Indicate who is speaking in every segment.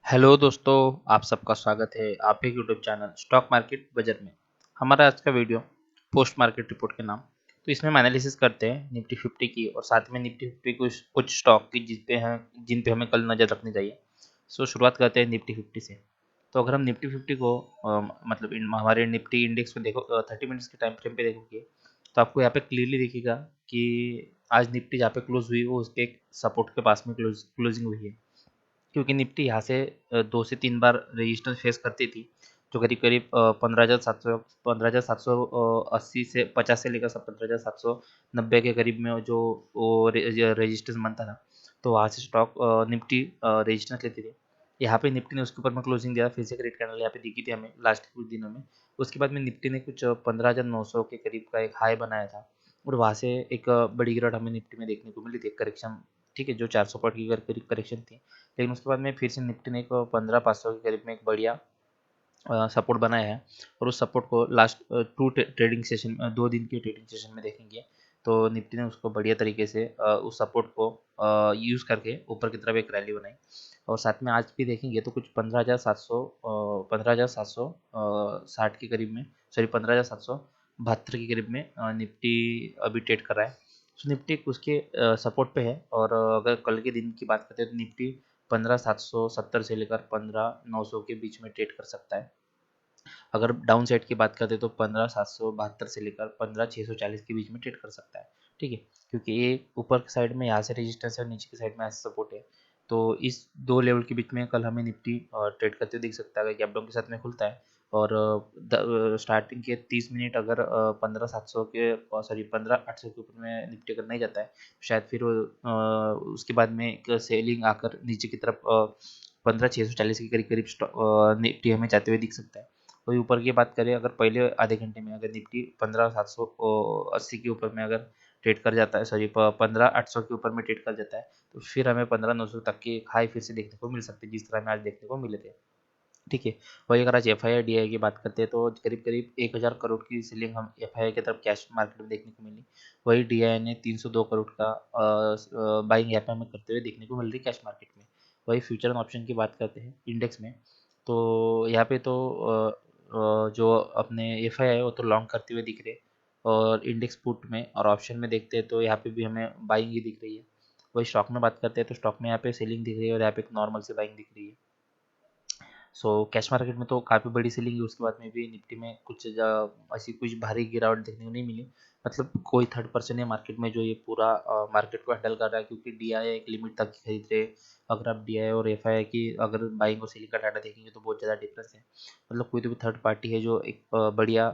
Speaker 1: Hello दोस्तों, आप सबका स्वागत है आपके YouTube channel stock market budget में। हमारा आज का वीडियो पोस्ट मार्केट रिपोर्ट के नाम। तो इसमें हम एनालिसिस करते हैं निफ्टी 50 की और साथ में निफ्टी 50 कुछ स्टॉक की जिन पे हमें कल नज़र रखनी चाहिए। सो शुरुआत करते हैं निफ्टी 50 से। तो अगर हम निफ्टी 50 को मतलब हमारे निफ्टी इंडेक्स में देखो 30 मिनट्स के टाइम फ्रेम पे देखोगे तो आपको यहाँ पे क्लियरली दिखेगा कि आज निफ्टी जहाँ पे क्लोज हुई वो उसके एक सपोर्ट के पास में क्लोजिंग हुई है, क्योंकि निफ्टी यहाँ से 2 से 3 बार रेजिस्टेंस फेस करती थी, जो करीब करीब 15,780 से 50 से लेकर 15,790 के करीब में जो वो रेजिस्टेंस बनता था। तो वहाँ से स्टॉक निफ्टी रेजिस्टेंस लेती थी। यहाँ पे निफ्टी ने उसके ऊपर में क्लोजिंग दिया, फिर से एक रेड कैंडल यहाँ पे दिखी थी हमें लास्ट कुछ दिनों में। उसके बाद में निफ्टी ने कुछ 15,900 के करीब का एक हाई बनाया था और वहाँ से एक बड़ी गिरावट हमें निफ्टी में देखने को मिली थी, करेक्शन। ठीक है, जो 400 पॉइंट की करीब करेक्शन थी। लेकिन उसके बाद में फिर से निफ्टी ने एक 15,500 के करीब में एक बढ़िया सपोर्ट बनाया है। और उस सपोर्ट को लास्ट ट्रेडिंग सेशन 2 दिन के ट्रेडिंग सेशन में देखेंगे तो निफ्टी ने उसको बढ़िया तरीके से उस सपोर्ट को यूज़ करके ऊपर की तरफ एक रैली बनाई। और साथ में आज भी देखेंगे तो कुछ 15,760 के करीब में, सॉरी 15,772 के करीब में निफ्टी अभी ट्रेड कर रहा है। सो निफ्टी उसके सपोर्ट पे है। और अगर कल के दिन की बात करते हैं तो निफ्टी 15,770 से लेकर 15,900 के बीच में ट्रेड कर सकता है। अगर डाउन साइड की बात करते हैं तो 15,772 से लेकर 15,640 के बीच में ट्रेड कर सकता है। ठीक है, क्योंकि ये ऊपर की साइड में यहाँ से रेजिस्टेंस है और नीचे की साइड में यहाँ से सपोर्ट है। तो इस दो लेवल के बीच में कल हमें निफ्टी ट्रेड करते हुए दिख सकता है, गैप डाउन के साथ में खुलता है। और स्टार्टिंग के 30 मिनट अगर 15,700 के, सॉरी 15,800 के ऊपर में निफ्टी अगर नहीं जाता है शायद फिर उसके बाद में एक सेलिंग आकर नीचे की तरफ 15,640 के करीब करीब निफ्टी हमें जाते हुए दिख सकता है। वही ऊपर की बात करें, अगर पहले आधे घंटे में अगर निफ्टी 15,780 के ऊपर में अगर ट्रेड कर जाता है, सॉरी 15,800 के ऊपर में ट्रेड कर जाता है, तो फिर हमें 15,900 तक के हाई फिर से देखने को मिल सकते हैं, जिस तरह हमें आज देखने को मिले थे। ठीक है। वही अगर आज F I I D I की बात करते हैं तो करीब करीब 1,000 करोड़ की सीलिंग हम एफ आई आई की तरफ कैश मार्केट में देखने को मिली। वही डी आई ने 302 करोड़ का बाइंग यहाँ पे हमें करते हुए देखने को मिल रही कैश मार्केट में। वही फ्यूचर एंड ऑप्शन की बात करते हैं इंडेक्स में, तो यहाँ पे तो जो अपने एफ आई आई वो तो लॉन्ग करते हुए दिख रहे। और इंडेक्स पुट में और ऑप्शन में देखते हैं तो यहाँ पे भी हमें बाइंग ही दिख रही है। वही स्टॉक में बात करते हैं तो स्टॉक में यहाँ पे सेलिंग दिख रही है और यहाँ पे एक नॉर्मल से बाइंग दिख रही है। सो कैश मार्केट में तो काफ़ी बड़ी सेलिंग है, उसके बाद में भी निफ्टी में कुछ ऐसी कुछ भारी गिरावट देखने को नहीं मिली। मतलब कोई थर्ड पर्सन है मार्केट में जो ये पूरा मार्केट को हैंडल कर रहा है, क्योंकि डी आई एक लिमिट तक खरीद रहे। अगर आप डी आई और एफ आई आई की अगर बाइंग और सेलिंग का डाटा देखेंगे तो बहुत ज़्यादा डिफरेंस है। मतलब कोई तो भी थर्ड पार्टी है जो एक बढ़िया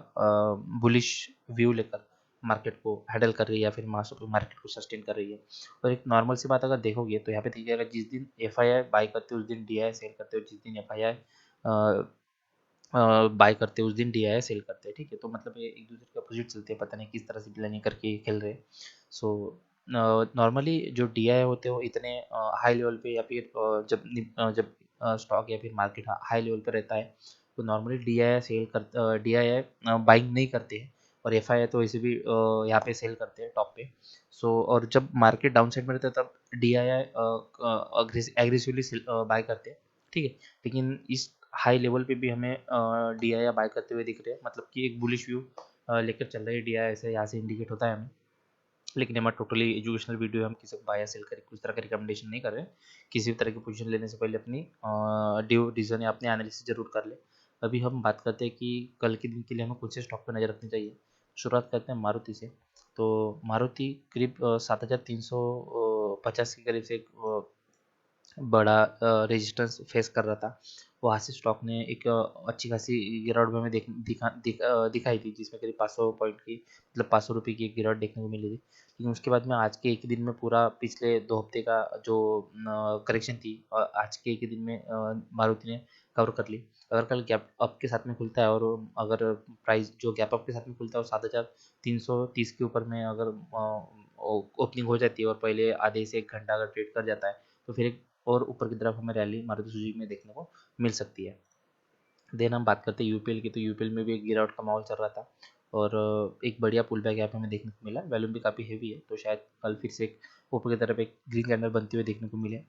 Speaker 1: बुलिश व्यू लेकर मार्केट को हैंडल कर रही है या फिर मार्केट को सस्टेन कर रही है। और एक नॉर्मल सी बात अगर देखोगे तो यहाँ पे देखिएगा, जिस दिन एफ आई आई बाई करते हो उस दिन डी आई सेल करते हो, जिस दिन एफ आई आई बाय करते हैं उस दिन डी आई सेल करते हैं। ठीक है, तो मतलब ये एक दूसरे के अपोजिट चलते हैं, पता नहीं किस तरह से प्लानिंग करके ये खेल रहे हैं। सो नॉर्मली जो डी आई होते हैं वो इतने हाई लेवल पे या फिर जब स्टॉक या फिर मार्केट हाई लेवल पे रहता है तो नॉर्मली डी आई बाइंग नहीं करते हैं। और एफ आई आई तो वैसे भी यहाँ पे सेल करते हैं टॉप पे। सो और जब मार्केट डाउन साइड में रहता है तब डी आई एग्रेसिवली बाय करते हैं। ठीक है, लेकिन इस हाई लेवल पे भी हमें डी आई बाय करते हुए दिख रहे हैं, मतलब कि एक बुलिश व्यू लेकर चल रही है डी आई, ऐसे यहाँ से इंडिकेट होता है हमें। लेकिन हमारा टोटली एजुकेशनल वीडियो है, हम किसी को बाय या सेल करें कुछ तरह का रिकमेंडेशन नहीं कर रहे हैं। किसी भी तरह की पोजीशन लेने से पहले अपनी ड्यू रीजन या अपने एनालिसिस जरूर कर ले। अभी हम बात करते हैं कि कल के दिन के लिए हमें कौन से स्टॉक पर नज़र रखनी चाहिए। शुरुआत करते हैं मारुति से। तो मारुति करीब 7,350 के करीब से एक बड़ा रेजिस्टेंस फेस कर रहा था। वहाँ से स्टॉक ने एक अच्छी खासी गिरावट हमें दिखाई थी, जिसमें करीब 500 पॉइंट की, मतलब 500 रुपये की एक गिरावट देखने को मिली थी। लेकिन उसके बाद में आज के एक ही दिन में पूरा पिछले 2 हफ्ते का जो करेक्शन थी आज के एक ही दिन में मारुति ने कवर कर ली। अगर कल गैप अप के साथ में खुलता है और अगर प्राइस जो गैप अप के साथ में खुलता है वो 7,330 के ऊपर में अगर ओपनिंग हो जाती है और पहले आधे से 1 घंटा अगर ट्रेड कर जाता है तो फिर एक और ऊपर की तरफ हमें रैली मारुति सुजुकी में देखने को मिल सकती है। देन हम बात करते हैं यूपीएल की, तो यूपीएल में भी एक गिरावट का माहौल चल रहा था और एक बढ़िया पुल बैक यहाँ पे हमें देखने को मिला। वॉल्यूम भी काफ़ी हेवी है तो शायद कल फिर से एक ऊपर की तरफ एक ग्रीन कैंडल बनते हुए देखने को मिले।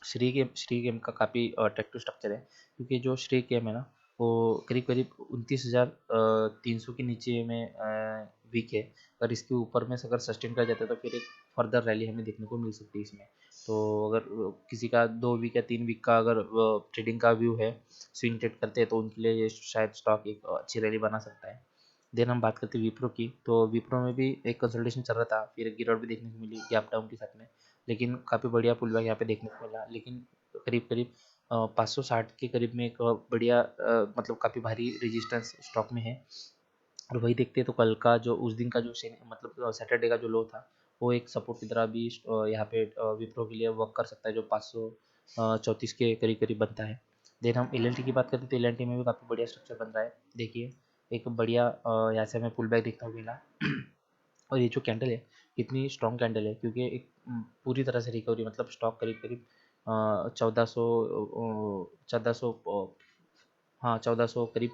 Speaker 1: श्री गेम का काफ़ी अट्रैक्टिव स्ट्रक्चर है, क्योंकि जो श्री गेम है ना वो करीब करीब 29,300 के नीचे में वीक है। अगर इसके ऊपर में अगर सस्टेन कर जाता है तो फिर एक फर्दर रैली हमें देखने को मिल सकती है इसमें। तो अगर किसी का 2 वीक या 3 वीक का अगर ट्रेडिंग का व्यू है, स्विंग ट्रेड करते हैं, तो उनके लिए ये शायद स्टॉक एक अच्छी रैली बना सकता है। देन हम बात करते हैं विप्रो की, तो विप्रो में भी एक कंसल्टेशन चल रहा था, फिर एक गिरावट भी देखने को मिली गैप डाउन के साथ में, लेकिन काफ़ी बढ़िया पुल बैक यहाँ पे देखने को मिला। लेकिन करीब करीब 560 के करीब में एक बढ़िया मतलब काफ़ी भारी रेजिस्टेंस स्टॉक में है। और वही देखते हैं तो कल का जो उस दिन का जो मतलब सैटरडे का जो लो था, वो एक सपोर्ट की तरह भी यहाँ पे विप्रो के लिए वर्क कर सकता है, जो 534 के करीब करीब बनता है। देन हम एल की बात करते हैं तो एल में भी काफ़ी बढ़िया स्ट्रक्चर बन रहा है। देखिए एक बढ़िया यहाँ से हमें पुल बैक देखने को मिला। और ये जो कैंडल है कितनी स्ट्रॉन्ग कैंडल है, क्योंकि एक पूरी तरह से रिकवरी, मतलब स्टॉक करीब करीब 1400 हाँ 1400 करीब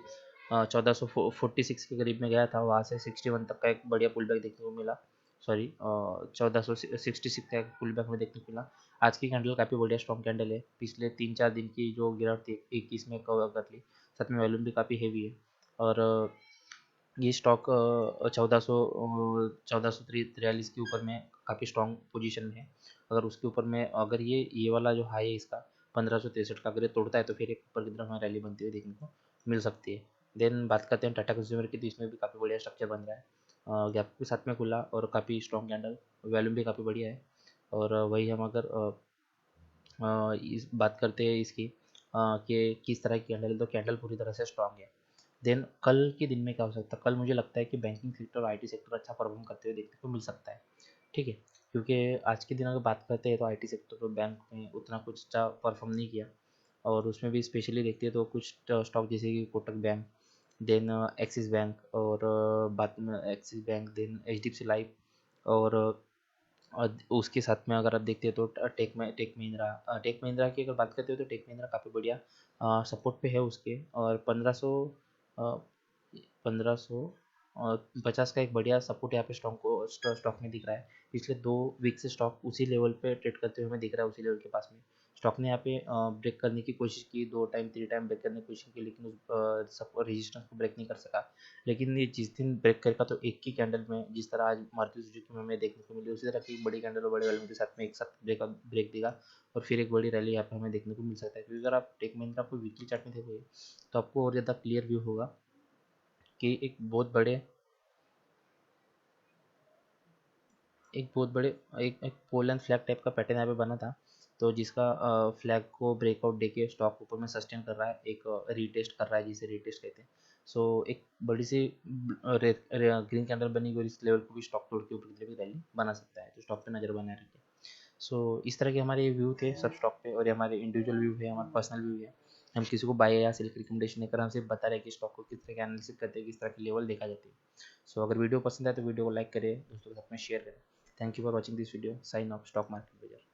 Speaker 1: 1446 के करीब में गया था, वहाँ से 61 तक का एक बढ़िया पुल बैक देखने को मिला। सॉरी 1466 का एक पुल बैक में देखने को मिला। आज की कैंडल काफ़ी बढ़िया स्ट्रॉन्ग कैंडल है, पिछले 3-4 दिन की जो गिरावट थी 21 में कवर कर ली, साथ में वॉल्यूम भी काफ़ी हेवी है। और ये स्टॉक 1443 के ऊपर में काफ़ी स्ट्रॉन्ग पोजीशन में है। अगर उसके ऊपर में अगर ये वाला जो हाई है इसका 1563 का अगर ये तोड़ता है तो फिर एक ऊपर की तरफ हमें रैली बनती हुई देखने को मिल सकती है। देन बात करते हैं टाटा कंज्यूमर की, तो इसमें भी काफ़ी बढ़िया स्ट्रक्चर बन रहा है, गैप के साथ में खुला और काफ़ी स्ट्रॉन्ग कैंडल, वॉल्यूम भी काफ़ी बढ़िया है। और वही हम अगर इस बात करते हैं इसकी कि किस तरह की कैंडल है, तो कैंडल पूरी तरह से स्ट्रॉन्ग है। देन कल के दिन में क्या हो सकता है, कल मुझे लगता है कि बैंकिंग सेक्टर और आईटी सेक्टर अच्छा परफॉर्म करते हुए देखने को मिल सकता है। ठीक है, क्योंकि आज के दिन अगर बात करते हैं तो आईटी सेक्टर तो बैंक में उतना कुछ अच्छा परफॉर्म नहीं किया, और उसमें भी स्पेशली देखते हैं तो कुछ स्टॉक जैसे कि Kotak bank, then Axis bank, और बाद में Axis bank, then H D F C life, और उसके साथ में अगर आप देखते हैं तो टेक महिंद्रा की अगर बात करते हो तो टेक महिंद्रा काफ़ी बढ़िया सपोर्ट पे है उसके, और 1550 का एक बढ़िया सपोर्ट यहाँ पे स्टॉक में दिख रहा है। पिछले 2 वीक से स्टॉक उसी लेवल पे ट्रेड करते हुए हमें दिख रहा है, उसी लेवल के पास में। स्टॉक ने यहाँ पे ब्रेक करने की कोशिश की, 2 टाइम 3 टाइम ब्रेक करने की कोशिश की, लेकिन उस रेजिस्टेंस को ब्रेक नहीं कर सका। लेकिन ये जिस दिन ब्रेक करेगा तो एक की कैंडल में, जिस तरह आज मारुति सुजुकी में हमें देखने को मिली, उसी तरह की बड़ी कैंडल और बड़े वॉल्यूम के साथ में एक साथ ब्रेक देगा, और फिर एक बड़ी रैली यहाँ पे हमें देखने को मिल सकता है। क्योंकि अगर आप टेक महिंद्रा को वीकली चार्ट में देखोगे तो आपको और ज़्यादा क्लियर व्यू होगा कि एक पोल एंड फ्लैग टाइप का पैटर्न यहाँ पे बना था, तो जिसका फ्लैग को ब्रेकआउट देके स्टॉक ऊपर में सस्टेन कर रहा है, एक रीटेस्ट कर रहा है, जिसे रीटेस्ट कहते हैं। सो एक बड़ी सी ग्रीन कैंडल बनी और इस लेवल को भी स्टॉक तोड़ के ऊपर की तरफ रैली बना सकता है, तो स्टॉक पे नजर बनाए रखें। सो इस तरह के हमारे व्यू थे सब स्टॉक पे, और ये हमारे इंडिविजुअल व्यू है, हमारा पर्सनल व्यू है। हम किसी को बाय या सेल की रिकमेंडेशन नहीं कर, हम सिर्फ बता रहे हैं कि स्टॉक को किस तरह के एनालिसिस करते हैं, किस तरह की लेवल देखा जाती है। सो अगर वीडियो पसंद आए तो वीडियो को लाइक करें, दोस्तों के साथ में शेयर करें। Thank you for watching this video. Sign off stock market बाजार।